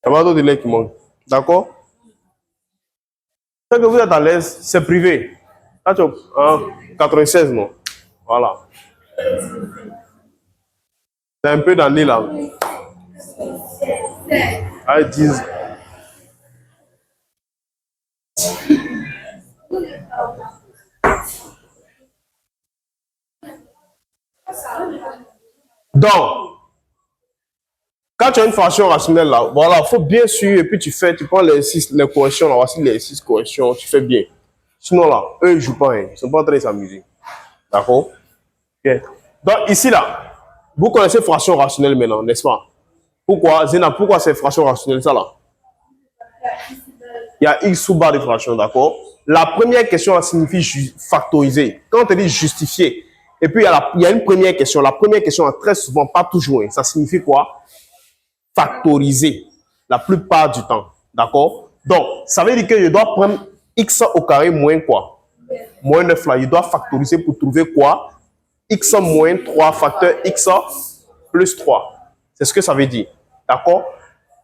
Il y a pas d'autres délais qui manquent. D'accord? Tant que vous êtes à l'aise, c'est privé. Là, tu as 96, non? Voilà. C'est un peu d'année là. Ah, 10. Donc, quand tu as une fraction rationnelle là, voilà, il faut bien suivre et puis tu prends les corrections là, voici les 6 corrections, tu fais bien. Sinon là, eux ils ne jouent pas, hein, ils ne sont pas en train de s'amuser. D'accord? Ok. Donc ici là, vous connaissez fraction rationnelle maintenant, n'est-ce pas? Pourquoi, Zéna, pourquoi c'est fraction rationnelle ça là? Il y a X sous barre de fraction, d'accord? La première question elle signifie factoriser. Quand on te dit justifier, et puis il y a une première question. La première question, très souvent, pas toujours, hein, ça signifie quoi? Factoriser la plupart du temps. D'accord? Donc, ça veut dire que je dois prendre x au carré moins quoi? Moins 9 là. Je dois factoriser pour trouver quoi? X moins 3 facteur x plus 3. C'est ce que ça veut dire. D'accord?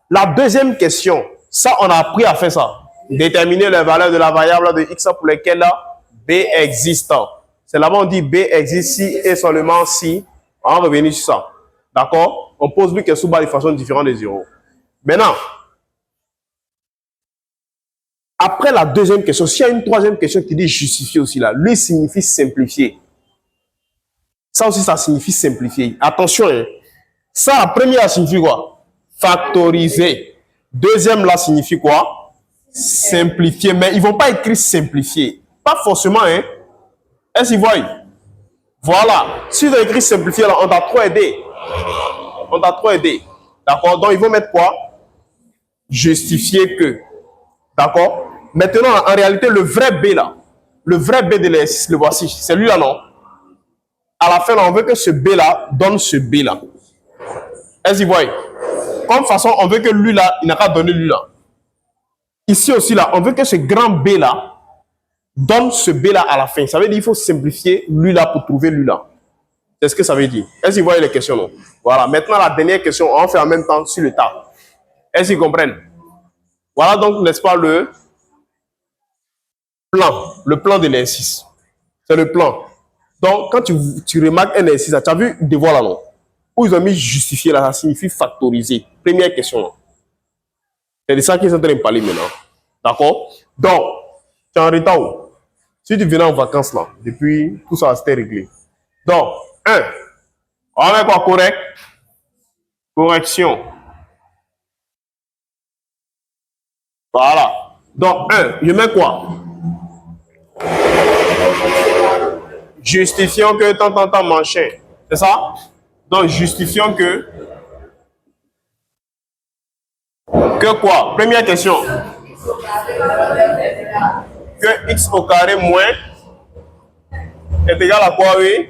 La deuxième question, ça, on a appris à faire ça. Déterminer les valeurs de la variable de x pour lesquelles b existe. C'est là-bas on dit b existe si et seulement si. On va revenir sur ça. D'accord? On pose lui que sous barre de façon différente de 0. Maintenant, après la deuxième question, s'il y a une troisième question qui dit justifier aussi là, lui signifie simplifier. Ça aussi, ça signifie simplifier. Attention, hein. Ça, la première signifie quoi? Factoriser. Deuxième là signifie quoi? Simplifier. Mais ils ne vont pas écrire simplifier. Pas forcément, hein. Est-ce qu'ils voient? Voilà. Si ils ont écrit simplifier, là, on t'a trop aidé. On t'a trop aidé. D'accord? Donc, ils vont mettre quoi? Justifier que. D'accord? Maintenant, en réalité, le vrai B là, le vrai B de l'exercice, le voici. C'est lui là, non? À la fin, là, on veut que ce B là donne ce B là. Est-ce qu'ils voient? Comme façon, on veut que lui là, il n'a qu'à donner lui là. Ici aussi là, on veut que ce grand B là donne ce B là à la fin. Ça veut dire qu'il faut simplifier lui là pour trouver lui là. C'est ce que ça veut dire. Est-ce qu'ils voient les questions, non? Voilà. Maintenant, la dernière question, on fait en même temps sur le tas. Est-ce qu'ils comprennent? Voilà donc, n'est-ce pas, le plan de l'exercice. C'est le plan. Donc, quand tu remarques un exercice, tu as vu devoir là, non? Où ils ont mis justifier là, ça signifie factoriser. Première question, là. C'est de ça qu'ils sont en train de parler maintenant. D'accord? Donc, tu es en retard où? Si tu venais en vacances là, depuis tout ça c'était réglé. Donc, 1. On met quoi? Correct? Correction. Voilà. Donc, 1. Je mets quoi? Justifions que tant machin. C'est ça? Donc, justifions que quoi? Première question. Que x au carré moins est égal à quoi, oui?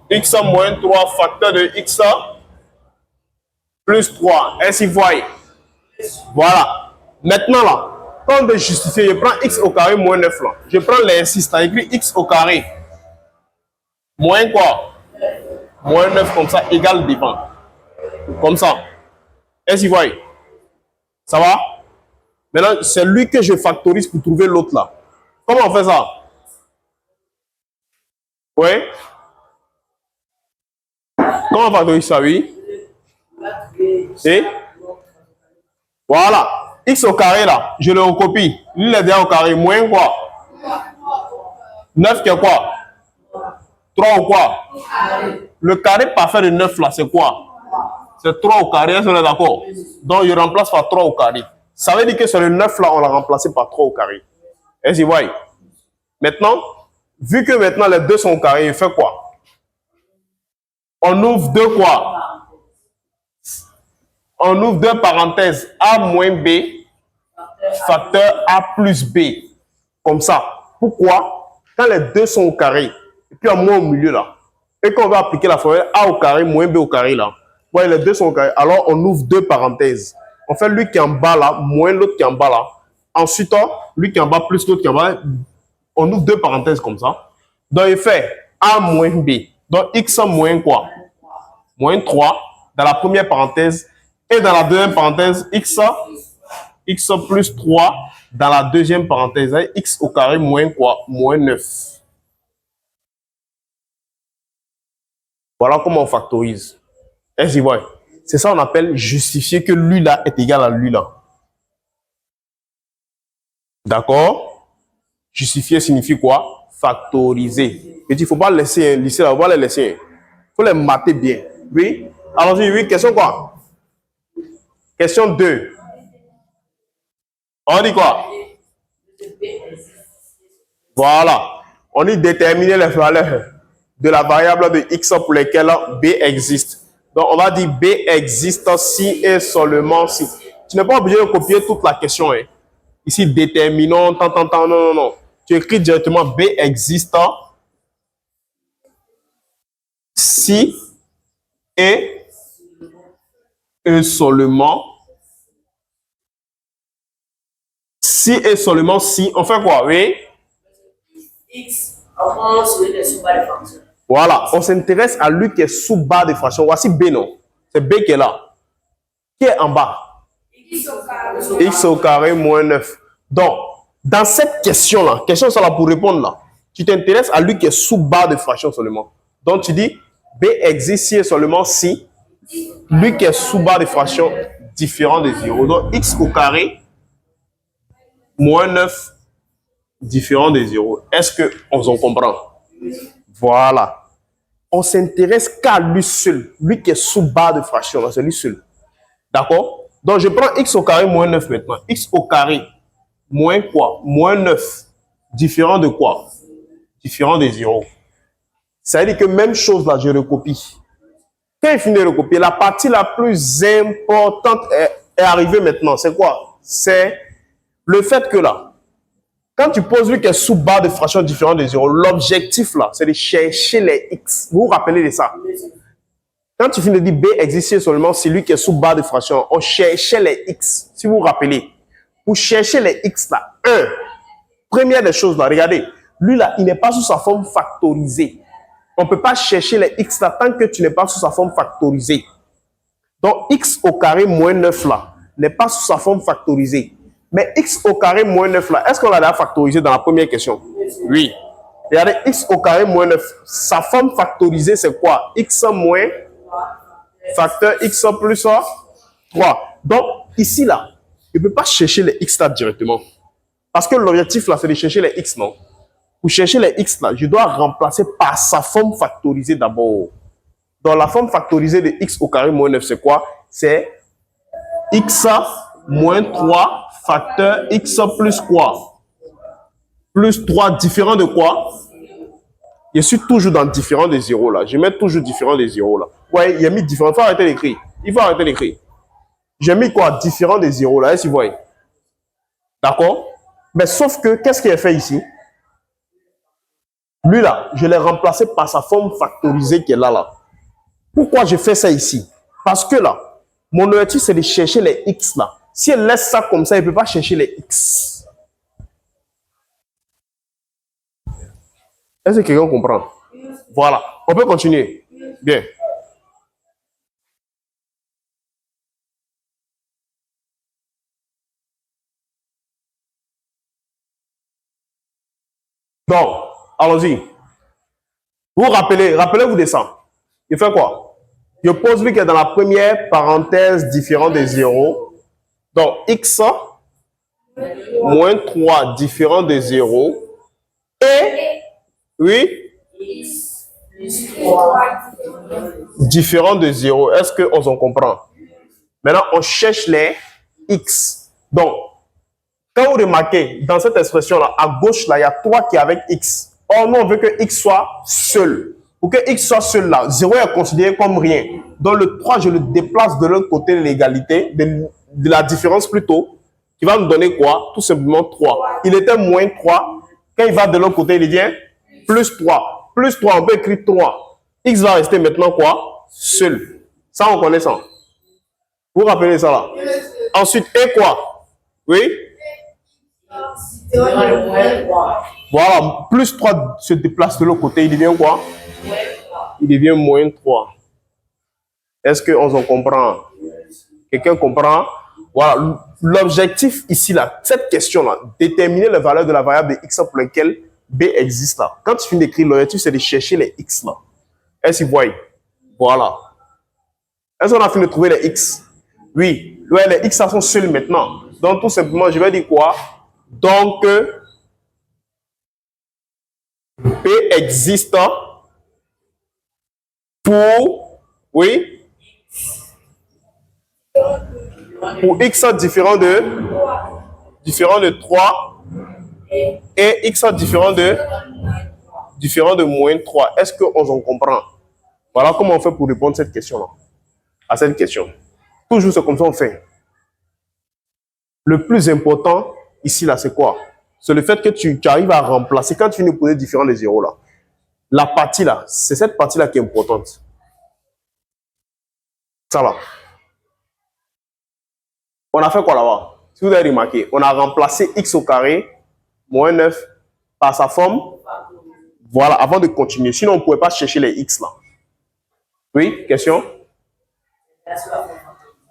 X moins 3 facteur de x plus 3. Ainsi, voyez. Voilà. Maintenant, là, quand on veut justifier, je prends x au carré moins 9 là. Je prends l'exercice, t'as écrit x au carré. Moins quoi? Moins 9 comme ça, égal devant. Comme ça. Est-ce que vous voyez? Ça va? Maintenant, c'est lui que je factorise pour trouver l'autre là. Comment on fait ça? Oui? Comment on factorise ça, oui? Et? Voilà. X au carré là, je le recopie. Lui, il est déjà au carré. Moins quoi? 9 qui est quoi? 3 ou quoi? Le carré parfait de 9 là, c'est quoi? C'est 3 au carré, est-ce qu'on est d'accord? Donc, je remplace par 3 au carré. Ça veut dire que sur le 9 là, on l'a remplacé par 3 au carré. Est-ce que vous voyez? Maintenant, vu que maintenant les deux sont au carré, il fait quoi? On ouvre deux quoi? On ouvre deux parenthèses. A moins B, facteur A plus B. Comme ça. Pourquoi? Quand les deux sont au carré, et puis un moins au milieu là, et qu'on va appliquer la formule A au carré moins B au carré là, ouais, les deux sont au carré, alors on ouvre deux parenthèses. On fait lui qui est en bas là, moins l'autre qui est en bas là. Ensuite, lui qui est en bas plus l'autre qui est en bas, on ouvre deux parenthèses comme ça. Donc, il fait A moins B. Donc, X moins quoi? Moins 3 dans la première parenthèse Et dans la deuxième parenthèse, x plus 3 dans la deuxième parenthèse, hein, x au carré moins quoi? Moins 9. Voilà comment on factorise. Est-ce que vous voyez? C'est ça qu'on appelle justifier que lui là est égal à lui là. D'accord? Justifier signifie quoi? Factoriser. Et il ne faut pas laisser lycée là, on va les laisser. Il faut les mater bien. Oui? Allons-y, oui, question quoi? Question 2. On dit quoi? Voilà. On dit déterminer les valeurs de la variable de x pour lesquelles b existe. Donc, on va dire b existe si et seulement si. Tu n'es pas obligé de copier toute la question. Hein. Ici, déterminons, non. Tu écris directement b existe si et seulement si et seulement si. On fait quoi? Oui? X. Voilà, on s'intéresse à lui qui est sous barre de fraction. Voici B, non? C'est B qui est là. Qui est en bas? X au carré moins 9. Donc, dans cette question-là, question ça là pour répondre là, tu t'intéresses à lui qui est sous barre de fraction seulement. Donc, tu dis B existe si et seulement si lui qui est sous barre de fraction différent de 0. Donc, X au carré moins 9 différent de 0. Est-ce qu'on s'en comprend? Voilà. On s'intéresse qu'à lui seul. Lui qui est sous barre de fraction, c'est lui seul. D'accord? Donc, je prends x au carré moins 9 maintenant. X au carré moins quoi? Moins 9. Différent de quoi? Différent de 0. Ça veut dire que même chose là, je recopie. Quand il finit de recopier, la partie la plus importante est arrivée maintenant. C'est quoi? C'est le fait que là, quand tu poses lui qui est sous barre de fraction différente de 0, l'objectif là, c'est de chercher les x. Vous vous rappelez de ça? Quand tu finis de dire B existe seulement c'est lui qui est sous barre de fraction, on cherchait les x. Si vous vous rappelez, pour chercher les x là, première des choses là, regardez, lui là, il n'est pas sous sa forme factorisée. On ne peut pas chercher les x là tant que tu n'es pas sous sa forme factorisée. Donc, x au carré moins 9 là, n'est pas sous sa forme factorisée. Mais x au carré moins 9 là, est-ce qu'on l'a déjà factorisé dans la première question? Oui. Regardez, x au carré moins 9, sa forme factorisée c'est quoi? X moins facteur x plus 3. Donc, ici là, je ne peux pas chercher les x là directement. Parce que l'objectif là, c'est de chercher les x, non? Pour chercher les x là, je dois remplacer par sa forme factorisée d'abord. Donc, la forme factorisée de x au carré moins 9, c'est quoi? C'est x moins 3 facteur x plus quoi? Plus 3 différent de quoi? Je suis toujours dans différent de 0 là. Je mets toujours différent de 0 là. Ouais, il a mis différent. Il faut arrêter d'écrire. Il faut arrêter d'écrire. J'ai mis quoi? Différent de 0 là. Est-ce que vous voyez? D'accord? Mais sauf que, qu'est-ce qui est fait ici? Lui là, je l'ai remplacé par sa forme factorisée qui est là. Pourquoi je fais ça ici? Parce que là, mon objectif c'est de chercher les x là. Si elle laisse ça comme ça, elle ne peut pas chercher les x. Est-ce que quelqu'un comprend? Voilà. On peut continuer. Bien. Donc, allons-y. Vous rappelez-vous de ça. Je fais quoi? Je pose lui qui est dans la première parenthèse différent de 0. Donc, x moins 3 différent de 0. Et, oui, différent de 0. Est-ce qu'on s'en comprend? Maintenant, on cherche les x. Donc, quand vous remarquez, dans cette expression-là, à gauche, là, il y a 3 qui est avec x. Or, nous, on veut que x soit seul. Pour que x soit seul, là, 0 est considéré comme rien. Donc, le 3, je le déplace de l'autre côté de l'égalité, de la différence plutôt, qui va nous donner quoi? Tout simplement 3. Il était moins 3. Quand il va de l'autre côté, il devient plus 3. Plus 3, on peut écrire 3. X va rester maintenant quoi? Seul. Ça, on connaît ça. Vous vous rappelez ça là? Ensuite, et quoi? Oui? Voilà, plus 3 se déplace de l'autre côté, il devient quoi? Il devient moins 3. Est-ce qu'on s'en comprend? Quelqu'un comprend? Voilà. L'objectif ici, là, cette question-là, déterminer la valeur de la variable de x pour laquelle b existe là. Quand tu finis d'écrire, l'objectif, c'est de chercher les x là. Est-ce que vous voyez? Voilà. Est-ce qu'on a fini de trouver les x? Oui. Ouais, les x sont seuls maintenant. Donc, tout simplement, je vais dire quoi? Donc, b existe pour, oui, pour x différent de 3 et x différent de moins 3. Est-ce qu'on en comprend? Voilà comment on fait pour répondre à cette question-là. À cette question. Toujours c'est comme ça on fait. Le plus important ici, là, c'est quoi? C'est le fait que tu arrives à remplacer, quand tu finis de poser différents des zéros, là, la partie, là, c'est cette partie-là qui est importante. Ça, là. On a fait quoi là-bas? Si vous avez remarqué, on a remplacé x au carré moins 9 par sa forme. Voilà, avant de continuer. Sinon, on ne pouvait pas chercher les x là. Oui, question?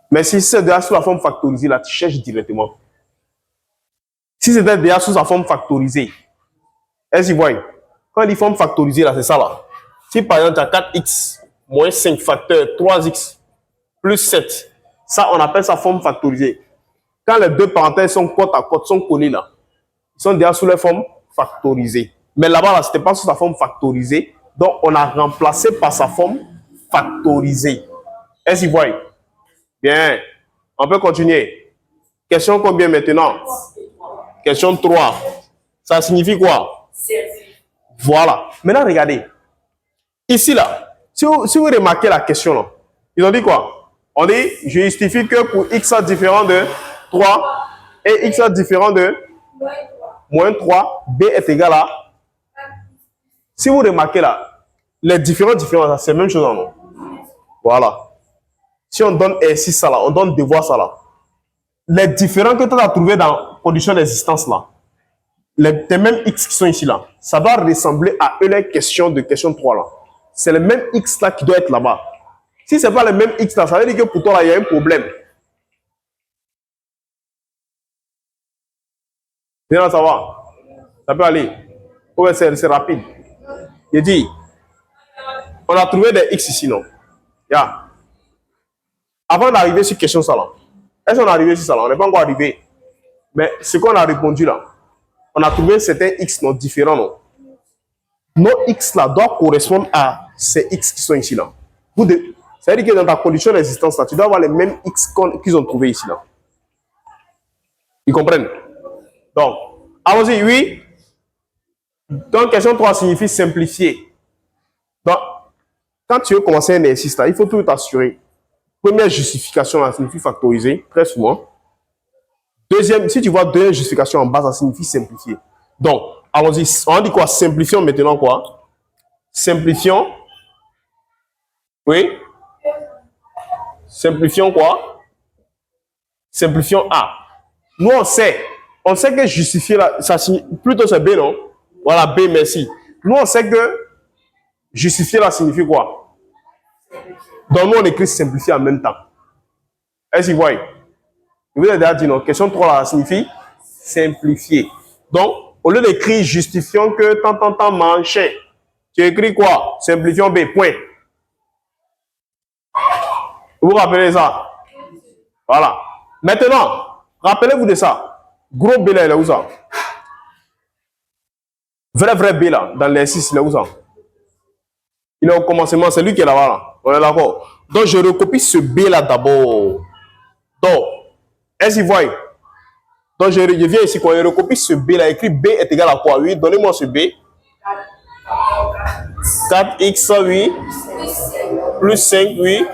Mais si c'est déjà sous la forme factorisée, là, tu cherches directement. Si c'était déjà sous sa forme factorisée, est-ce que vous voyez? Quand on dit forme factorisée, là, c'est ça là. Si par exemple, tu as 4x moins 5 facteur 3x plus 7, ça, on appelle ça forme factorisée. Quand les deux parenthèses sont côte à côte, sont collées là, ils sont déjà sous leur forme factorisée. Mais là-bas, là, ce n'était pas sous sa forme factorisée. Donc, on a remplacé par sa forme factorisée. Est-ce que vous voyez? Bien. On peut continuer. Question combien maintenant? Question 3. Ça signifie quoi? Voilà. Maintenant, regardez. Ici, là, si vous remarquez la question, là, ils ont dit quoi? On dit, je justifie que pour x différent de 3 et x différent de moins 3, b est égal à... Si vous remarquez là, les différents, c'est la même chose, non? Voilà. Si on donne R6 ça là, on donne devoir ça là. Les différents que tu as trouvé dans condition d'existence là, les mêmes x qui sont ici là, ça doit ressembler à eux les questions de question 3 là. C'est le même x là qui doit être là-bas. Si ce n'est pas le même x là, ça veut dire que pour toi là, il y a un problème. Bien, ça va. Ça peut aller. Ouais, c'est rapide. Il dit, on a trouvé des x ici, non? Yeah. Avant d'arriver sur question ça là, est-ce qu'on est arrivé sur ça là? On n'est pas encore arrivé. Mais ce qu'on a répondu là, on a trouvé certains x non différents, non? Nos x là doivent correspondre à ces x qui sont ici là. Ça veut dire que dans ta condition d'existence là, tu dois avoir les mêmes x qu'ils ont trouvé ici là. Ils comprennent? Donc, allons-y, oui. Donc, question 3 signifie simplifier. Donc, quand tu veux commencer un exercice là, il faut tout t'assurer. Première justification, ça signifie factoriser, très souvent. Deuxième, si tu vois deux justifications en bas, ça signifie simplifier. Donc, allons-y. On dit quoi? Simplifions maintenant quoi? Simplifions. Oui. Simplifions quoi? Simplifions A. Nous, on sait que justifier, là, ça signifie, plutôt c'est B, non? Voilà, B, merci. Nous, on sait que justifier, là, signifie quoi? Donc, nous, on écrit simplifier en même temps. Est-ce que vous voyez? Je vous ai déjà dit, non? Question 3, là, signifie simplifier. Donc, au lieu d'écrire justifions que tant, mancher, tu écris quoi? Simplifions B, point. Vous vous rappelez ça? Voilà. Maintenant, rappelez-vous de ça. Gros B là, il est où ça? Vrai B là, dans l'exercice, il est où ça? Il est au commencement, c'est lui qui est là-bas. Là. On est d'accord? Donc, je recopie ce B là d'abord. Donc, est-ce que vous voyez? Donc, je viens ici, quand je recopie ce B là, écrit B est égal à quoi? Oui, donnez-moi ce B. 4x, oui. Plus 5, oui.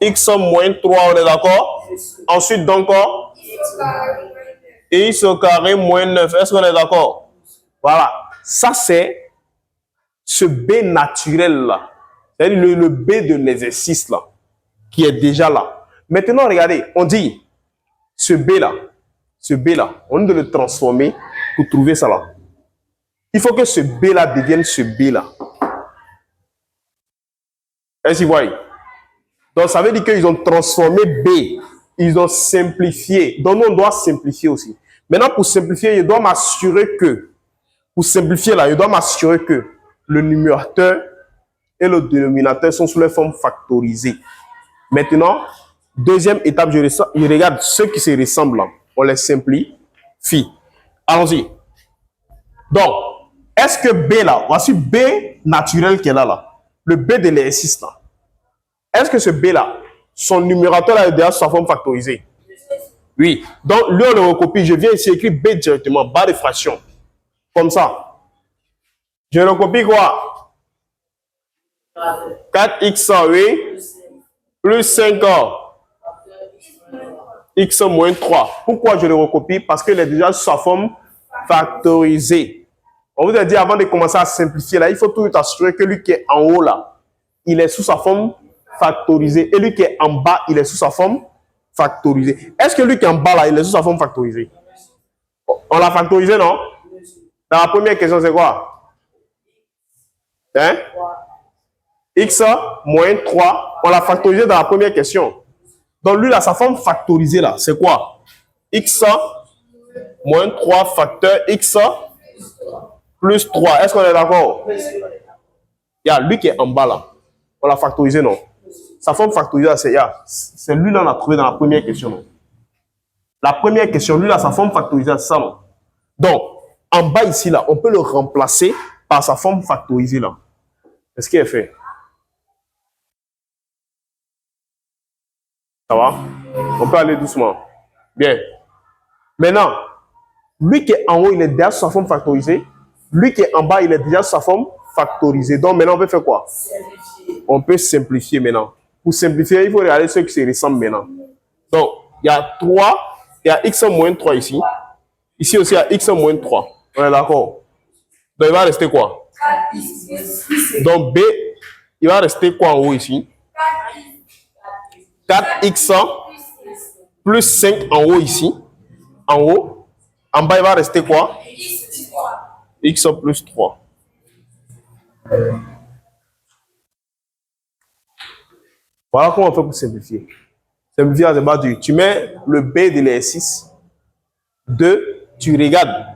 X moins 3, on est d'accord? Ensuite, donc, x au carré moins 9. Est-ce qu'on est d'accord? Voilà. Ça, c'est ce B naturel là. C'est-à-dire le B de l'exercice là, qui est déjà là. Maintenant, regardez, on dit ce B là, on doit le transformer pour trouver ça là. Il faut que ce B là devienne ce B là. Est-ce que vous voyez? Donc, ça veut dire qu'ils ont transformé B. Ils ont simplifié. Donc, nous, on doit simplifier aussi. Maintenant, pour simplifier, je dois m'assurer que, pour simplifier là, je dois m'assurer que le numérateur et le dénominateur sont sous les formes factorisées. Maintenant, deuxième étape, je regarde ceux qui se ressemblent. On les simplifie. Allons-y. Donc, est-ce que B là, voici B naturel qui est là. Le B de l'exercice là. Est-ce que ce B là, son numérateur là est déjà sous sa forme factorisée? Oui. Donc, lui, on le recopie. Je viens ici écrire B directement, barre de fraction. Comme ça. Je recopie quoi? 4x, oui, plus 5 x moins 3. Pourquoi je le recopie? Parce qu'il est déjà sous sa forme factorisée. On vous a dit avant de commencer à simplifier là, il faut toujours assurer que lui qui est en haut là, il est sous sa forme factorisée. Et lui qui est en bas, il est sous sa forme factorisée. Est-ce que lui qui est en bas là, il est sous sa forme factorisée? On l'a factorisé, non? Dans la première question, c'est quoi? Hein? X moins 3. On l'a factorisé dans la première question. Donc lui, là, sa forme factorisée, là, c'est quoi? X moins 3 facteur X plus 3. Est-ce qu'on est d'accord? Il y a lui qui est en bas, là. On l'a factorisé, non? Sa forme factorisée, c'est lui, là, on a trouvé dans la première question, non? La première question, lui, là, sa forme factorisée, c'est ça, non? Donc, en bas, ici, là, on peut le remplacer par sa forme factorisée, là. C'est ce qui est fait. Ça va? On peut aller doucement. Bien. Maintenant, lui qui est en haut, il est déjà sous sa forme factorisée. Lui qui est en bas, il est déjà sous sa forme factorisée. Donc maintenant, on peut faire quoi? On peut simplifier maintenant. Pour simplifier, il faut regarder ceux qui se ressemblent maintenant. Donc, il y a 3, il y a x moins 3 ici. Ici aussi, il y a x moins 3. On est d'accord? Donc, il va rester quoi? Donc, B, il va rester quoi en haut ici? 4x plus 5 en haut ici. En haut. En bas, il va rester quoi? X plus 3. Voilà comment on fait pour simplifier. Simplifier à base du. Tu mets le B de l'exercice. 2, tu regardes.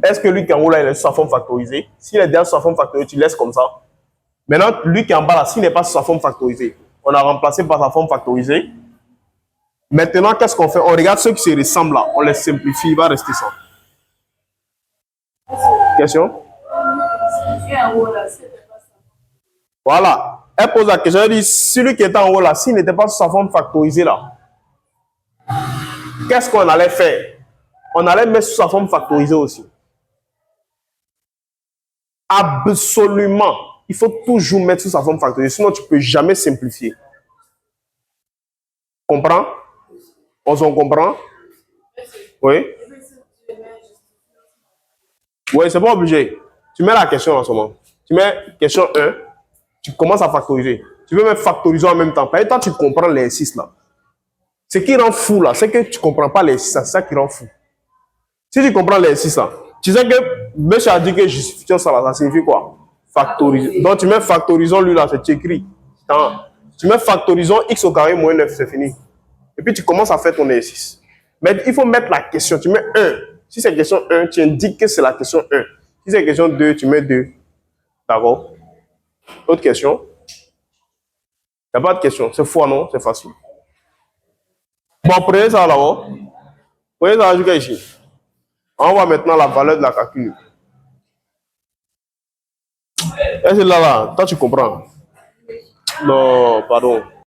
Est-ce que lui qui est en haut là, il est sous sa forme factorisée? S'il est déjà sous sa forme factorisée, tu laisses comme ça. Maintenant, lui qui est en bas là, s'il n'est pas sous sa forme factorisée, on a remplacé par sa forme factorisée. Maintenant, qu'est-ce qu'on fait? On regarde ceux qui se ressemblent là. On les simplifie, il va rester ça. Question? Voilà. Elle pose la question, elle dit, celui qui était en haut là, s'il n'était pas sous sa forme factorisée là, qu'est-ce qu'on allait faire? On allait mettre sous sa forme factorisée aussi. Absolument. Il faut toujours mettre sous sa forme factorisée, sinon tu ne peux jamais simplifier. Comprends? On s'en comprend? Oui? Oui, c'est pas obligé. Tu mets la question en ce moment. Tu mets question 1, tu commences à factoriser. Tu veux même factoriser en même temps. Par exemple, tu comprends les 6 là. Ce qui rend fou là, c'est que tu ne comprends pas les 6, c'est ça qui rend fou. Si tu comprends les 6 là, tu sais que monsieur a dit que justification ça signifie quoi? Factoriser. Donc tu mets factorisons lui là, c'est écrit. Tu mets factorisons x au carré moins 9, c'est fini. Et puis tu commences à faire ton exercice. Mais il faut mettre la question. Tu mets 1. Si c'est question 1, tu indiques que c'est la question 1. Si c'est question 2, tu mets 2. D'accord? Autre question? Il n'y a pas de question. C'est faux, non? C'est facile. Bon, prenez ça là-bas. Prenez ça jusqu'à ici. On voit maintenant la valeur de la calcul. Est-ce que là, toi tu comprends? Non, pardon.